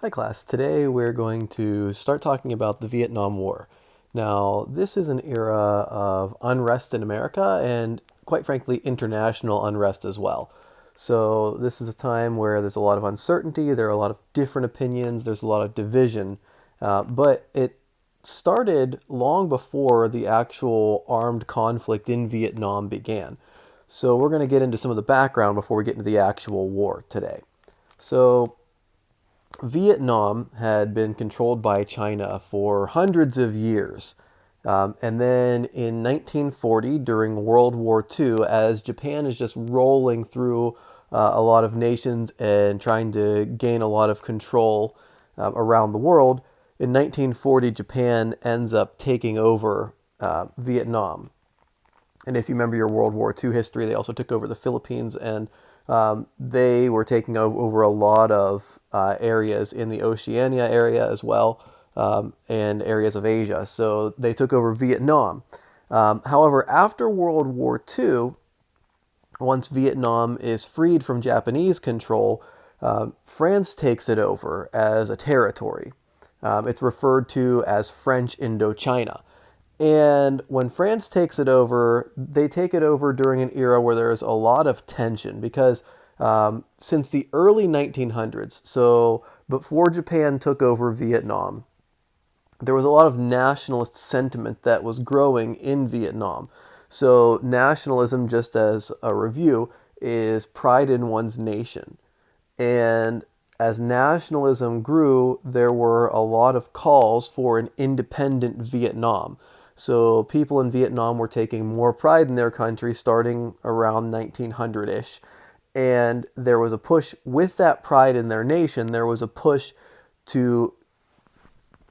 Hi class, today we're going to start talking about the Vietnam War. Now, this is an era of unrest in America and, quite frankly, international unrest as well. So, this is a time where there's a lot of uncertainty, there are a lot of different opinions, there's a lot of division, but it started long before the actual armed conflict in Vietnam began. So, we're going to get into some of the background before we get into the actual war today. So, Vietnam had been controlled by China for hundreds of years. And then in 1940, during World War II, as Japan is just rolling through a lot of nations and trying to gain a lot of control around the world, in 1940, Japan ends up taking over Vietnam. And if you remember your World War II history, they also took over the Philippines, and they were taking over a lot of areas in the Oceania area as well, and areas of Asia. So they took over Vietnam. However, after World War II, once Vietnam is freed from Japanese control, France takes it over as a territory. It's referred to as French Indochina. And when France takes it over, they take it over during an era where there's a lot of tension because since the early 1900s, so before Japan took over Vietnam, there was a lot of nationalist sentiment that was growing in Vietnam. So, nationalism, just as a review, is pride in one's nation. And as nationalism grew, there were a lot of calls for an independent Vietnam. So people in Vietnam were taking more pride in their country starting around 1900-ish. And there was a push with that pride in their nation, there was a push to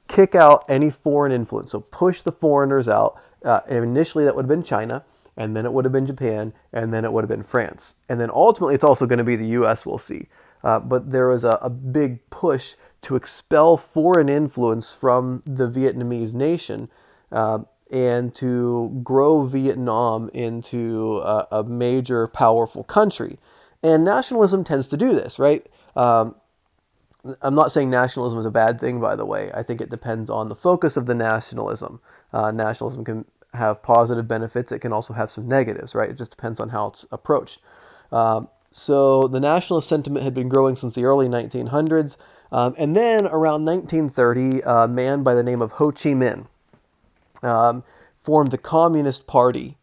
kick out any foreign influence. So push the foreigners out. And initially that would have been China, and then it would have been Japan, and then it would have been France. And then ultimately it's also going to be the US, we'll see. But there was a big push to expel foreign influence from the Vietnamese nation and to grow Vietnam into a major, powerful country. And nationalism tends to do this, right? I'm not saying nationalism is a bad thing, by the way. I think it depends on the focus of the nationalism. Nationalism can have positive benefits. It can also have some negatives, right? It just depends on how it's approached. So the nationalist sentiment had been growing since the early 1900s. And then around 1930, a man by the name of Ho Chi Minh formed the Communist Party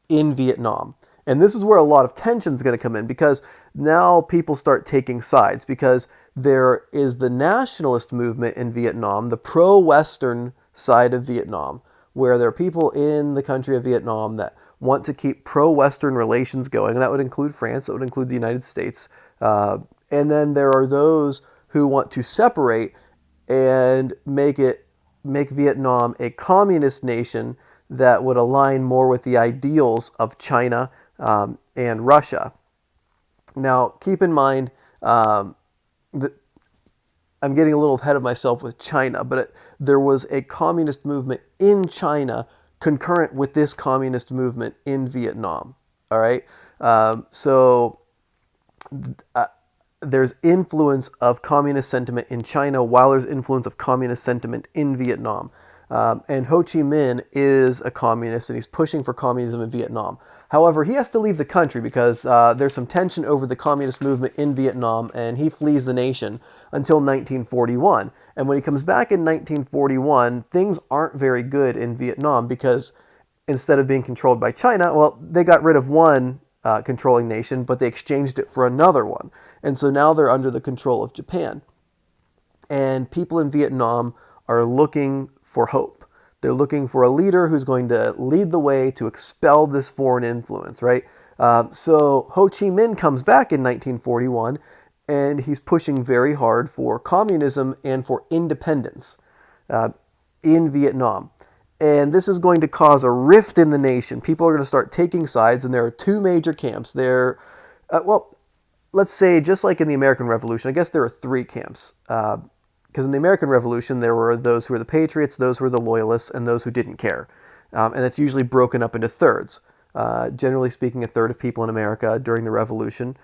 in Vietnam. And this is where a lot of tension is going to come in because now people start taking sides because there is the nationalist movement in Vietnam, the pro-Western side of Vietnam, where there are people in the country of Vietnam that want to keep pro-Western relations going. And that would include France, that would include the United States. And then there are those who want to separate and make Vietnam a communist nation that would align more with the ideals of China and Russia. Now, keep in mind that I'm getting a little ahead of myself with China, but there was a communist movement in China concurrent with this communist movement in Vietnam. All right, so there's influence of communist sentiment in China while there's influence of communist sentiment in Vietnam. And Ho Chi Minh is a communist and he's pushing for communism in Vietnam. However, he has to leave the country because there's some tension over the communist movement in Vietnam and he flees the nation until 1941. And when he comes back in 1941, things aren't very good in Vietnam because instead of being controlled by China, well, they got rid of one controlling nation, but they exchanged it for another one. And so now they're under the control of Japan. And people in Vietnam are looking for hope. They're looking for a leader who's going to lead the way to expel this foreign influence, right? So Ho Chi Minh comes back in 1941, and he's pushing very hard for communism and for independence in Vietnam. And this is going to cause a rift in the nation. People are going to start taking sides, and there are two major camps. Let's say just like in the American Revolution, I guess there are three camps. Because in the American Revolution, there were those who were the patriots, those who were the loyalists, and those who didn't care. And it's usually broken up into thirds. Generally speaking, a third of people in America during the Revolution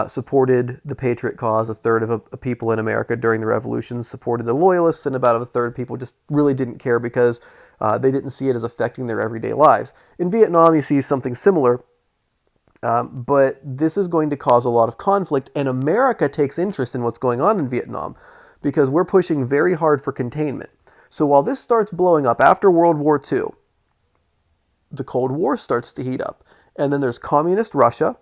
supported the Patriot cause. A third of people in America during the Revolution supported the Loyalists, and about a third of people just really didn't care because they didn't see it as affecting their everyday lives. In Vietnam, you see something similar, but this is going to cause a lot of conflict, and America takes interest in what's going on in Vietnam because we're pushing very hard for containment. So while this starts blowing up after World War II, the Cold War starts to heat up. And then there's communist Russia,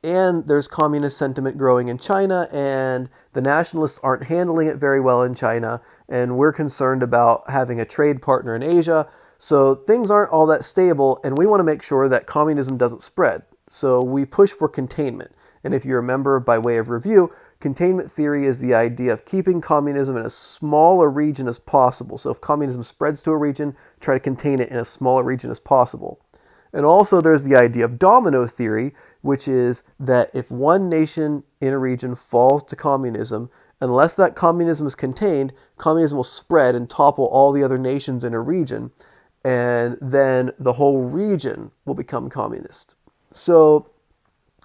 and there's communist sentiment growing in China, and the nationalists aren't handling it very well in China, and we're concerned about having a trade partner in Asia. So things aren't all that stable, and we want to make sure that communism doesn't spread. So we push for containment. And if you remember, by way of review, containment theory is the idea of keeping communism in as small a region as possible. So if communism spreads to a region, try to contain it in as small a region as possible. And also there's the idea of domino theory, which is that if one nation in a region falls to communism, unless that communism is contained, communism will spread and topple all the other nations in a region, and then the whole region will become communist. So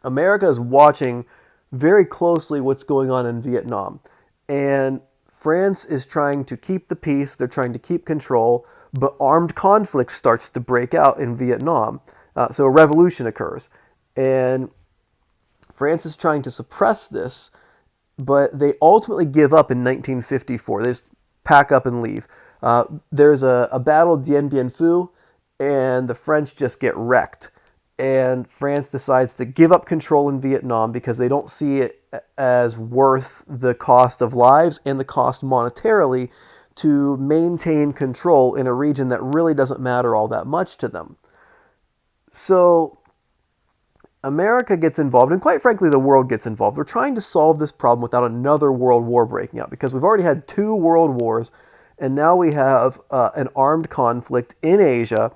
America is watching very closely what's going on in Vietnam. And France is trying to keep the peace, they're trying to keep control, but armed conflict starts to break out in Vietnam. So a revolution occurs. And France is trying to suppress this, but they ultimately give up in 1954. They just pack up and leave. There's a battle, Dien Bien Phu, and the French just get wrecked. And France decides to give up control in Vietnam because they don't see it as worth the cost of lives and the cost monetarily to maintain control in a region that really doesn't matter all that much to them. So America gets involved, and quite frankly, the world gets involved. We're trying to solve this problem without another world war breaking out because we've already had 2 world wars, and now we have an armed conflict in Asia,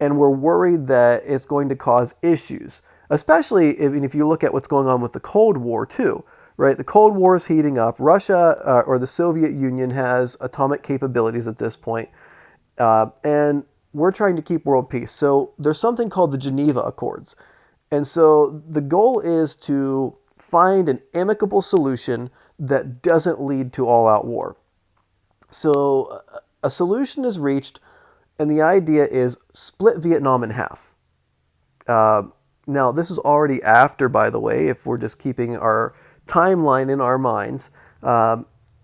and we're worried that it's going to cause issues, especially if you look at what's going on with the Cold War too, right? The Cold War is heating up. Russia or the Soviet Union has atomic capabilities at this point, and we're trying to keep world peace. So there's something called the Geneva Accords. And so the goal is to find an amicable solution that doesn't lead to all-out war. So a solution is reached, and the idea is split Vietnam in half. Now, this is already after, by the way, if we're just keeping our timeline in our minds,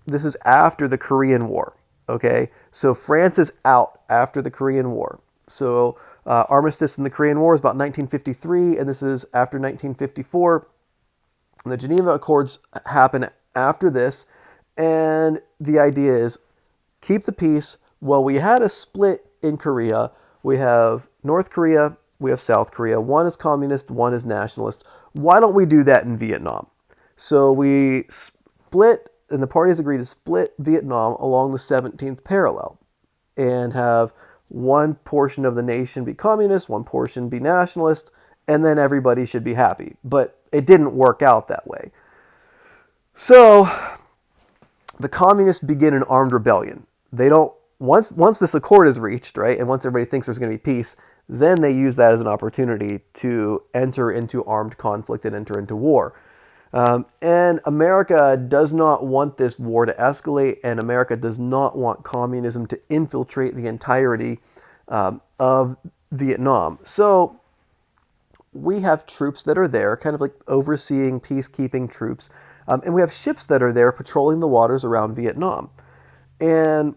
this is after the Korean War, okay? So France is out after the Korean War. So armistice in the Korean War is about 1953, and this is after 1954. And the Geneva Accords happen after this, and the idea is keep the peace. Well, we had a split in Korea. We have North Korea, we have South Korea. One is communist, one is nationalist. Why don't we do that in Vietnam? So we split, and the parties agreed to split Vietnam along the 17th parallel and have one portion of the nation be communist, one portion be nationalist, and then everybody should be happy. But it didn't work out that way. So the communists begin an armed rebellion. They don't, once this accord is reached, right, and once everybody thinks there's going to be peace, then they use that as an opportunity to enter into armed conflict and enter into war. And America does not want this war to escalate, and America does not want communism to infiltrate the entirety of Vietnam. So we have troops that are there, kind of like overseeing peacekeeping troops, and we have ships that are there patrolling the waters around Vietnam. And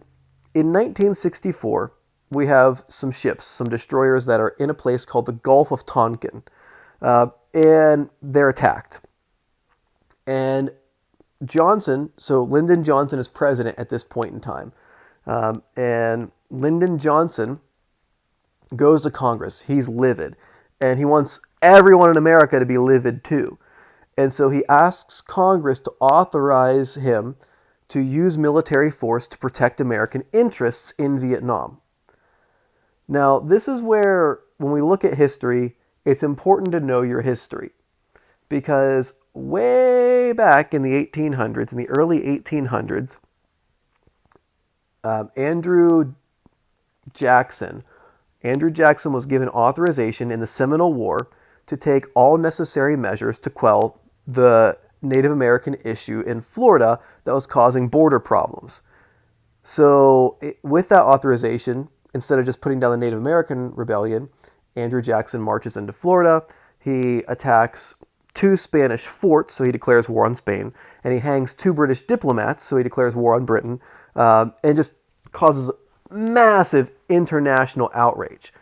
in 1964, we have some ships, some destroyers that are in a place called the Gulf of Tonkin, and they're attacked. And Johnson, so Lyndon Johnson is president at this point in time. And Lyndon Johnson goes to Congress. He's livid. And he wants everyone in America to be livid too. And so he asks Congress to authorize him to use military force to protect American interests in Vietnam. Now, this is where, when we look at history, it's important to know your history. Because way back in the 1800s, in the early 1800s, Andrew Jackson was given authorization in the Seminole War to take all necessary measures to quell the Native American issue in Florida that was causing border problems. So with that authorization, instead of just putting down the Native American rebellion, Andrew Jackson marches into Florida. He attacks 2 Spanish forts, so he declares war on Spain, and he hangs 2 British diplomats, so he declares war on Britain, and just causes massive international outrage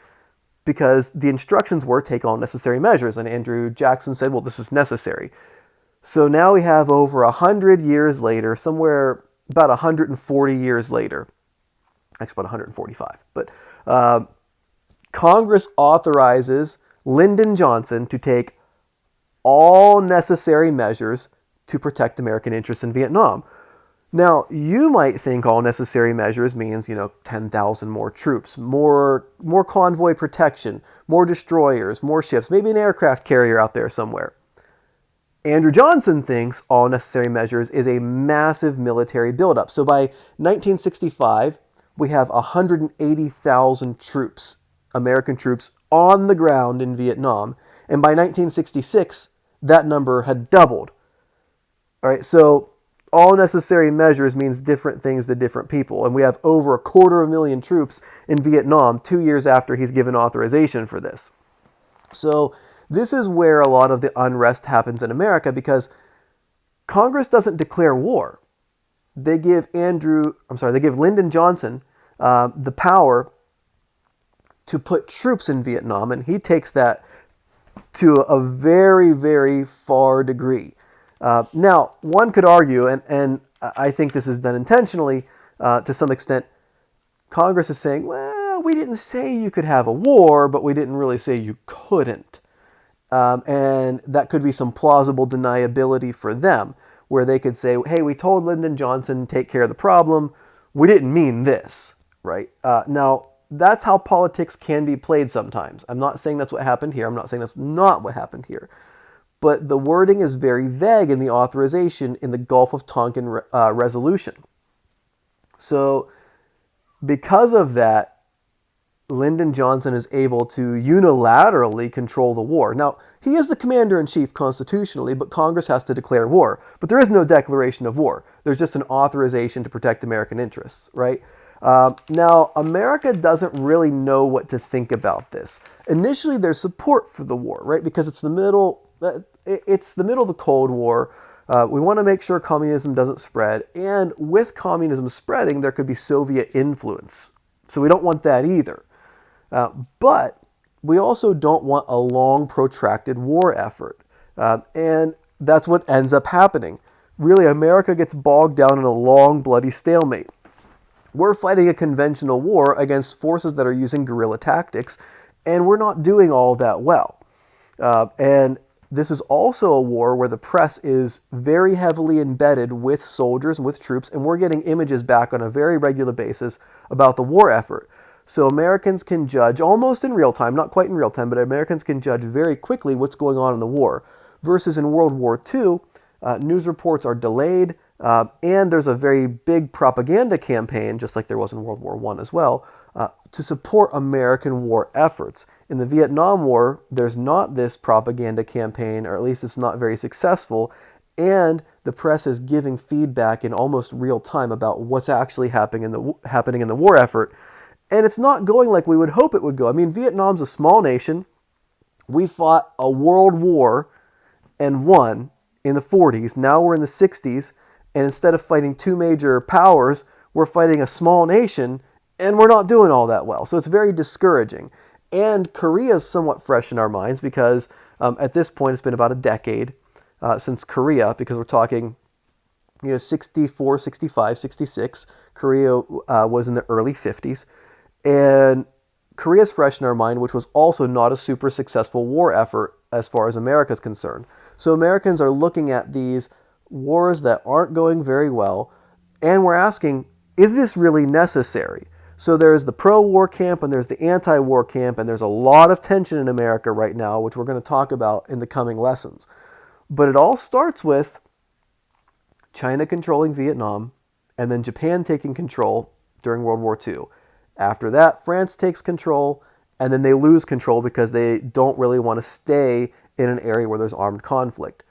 because the instructions were take all necessary measures, and Andrew Jackson said, well, this is necessary. So now we have over 100 years later, somewhere about 140 years later, actually about 145, but Congress authorizes Lyndon Johnson to take all necessary measures to protect American interests in Vietnam. Now, you might think all necessary measures means, 10,000 more troops, more convoy protection, more destroyers, more ships, maybe an aircraft carrier out there somewhere. Andrew Johnson thinks all necessary measures is a massive military buildup. So by 1965, we have 180,000 troops, American troops, on the ground in Vietnam. And by 1966, that number had doubled. All right, so all necessary measures means different things to different people. And we have over 250,000 troops in Vietnam 2 years after he's given authorization for this. So this is where a lot of the unrest happens in America because Congress doesn't declare war. They give Lyndon Johnson the power to put troops in Vietnam, and he takes that to a very, very far degree. Now, one could argue, and I think this is done intentionally to some extent, Congress is saying, well, we didn't say you could have a war, but we didn't really say you couldn't. And that could be some plausible deniability for them, where they could say, hey, we told Lyndon Johnson to take care of the problem. We didn't mean this, right? Now, that's how politics can be played sometimes. I'm not saying that's what happened here. I'm not saying that's not what happened here. But the wording is very vague in the authorization in the Gulf of Tonkin resolution. So because of that, Lyndon Johnson is able to unilaterally control the war. Now, he is the commander-in-chief constitutionally, but Congress has to declare war. But there is no declaration of war. There's just an authorization to protect American interests, right? Now, America doesn't really know what to think about this. Initially, there's support for the war, right? Because it's the middle of the Cold War. We want to make sure communism doesn't spread. And with communism spreading, there could be Soviet influence. So we don't want that either. But we also don't want a long, protracted war effort. And that's what ends up happening. Really, America gets bogged down in a long, bloody stalemate. We're fighting a conventional war against forces that are using guerrilla tactics, and we're not doing all that well. And this is also a war where the press is very heavily embedded with soldiers and with troops, and we're getting images back on a very regular basis about the war effort. So Americans can judge almost in real time, not quite in real time, but Americans can judge very quickly what's going on in the war. Versus in World War II, news reports are delayed, and there's a very big propaganda campaign, just like there was in World War I as well, to support American war efforts. In the Vietnam War, there's not this propaganda campaign, or at least it's not very successful, and the press is giving feedback in almost real time about what's actually happening in the war effort. And it's not going like we would hope it would go. I mean, Vietnam's a small nation. We fought a world war and won in the 40s. Now we're in the 60s. And instead of fighting 2 major powers, we're fighting a small nation, and we're not doing all that well. So it's very discouraging. And Korea is somewhat fresh in our minds because at this point it's been about a decade since Korea, because we're talking 64, 65, 66. Korea was in the early 50s. And Korea's fresh in our mind, which was also not a super successful war effort as far as America's concerned. So Americans are looking at these wars that aren't going very well, and we're asking, is this really necessary? So there's the pro-war camp and there's the anti-war camp, and there's a lot of tension in America right now, which we're going to talk about in the coming lessons. But it all starts with China controlling Vietnam and then Japan taking control during World War II. After that, France takes control, and then they lose control because they don't really want to stay in an area where there's armed conflict.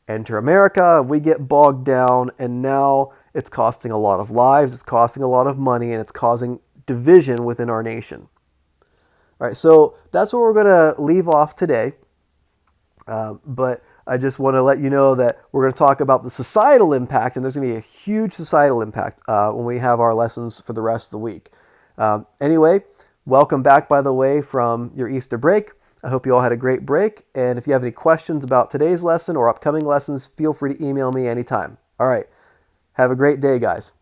enter America, we get bogged down, and now it's costing a lot of lives, it's costing a lot of money, and it's causing division within our nation. All right, so that's where we're going to leave off today. But I just want to let you know that we're going to talk about the societal impact, and there's going to be a huge societal impact when we have our lessons for the rest of the week. Anyway, welcome back, by the way, from your Easter break. I hope you all had a great break, and if you have any questions about today's lesson or upcoming lessons, feel free to email me anytime. All right, have a great day, guys.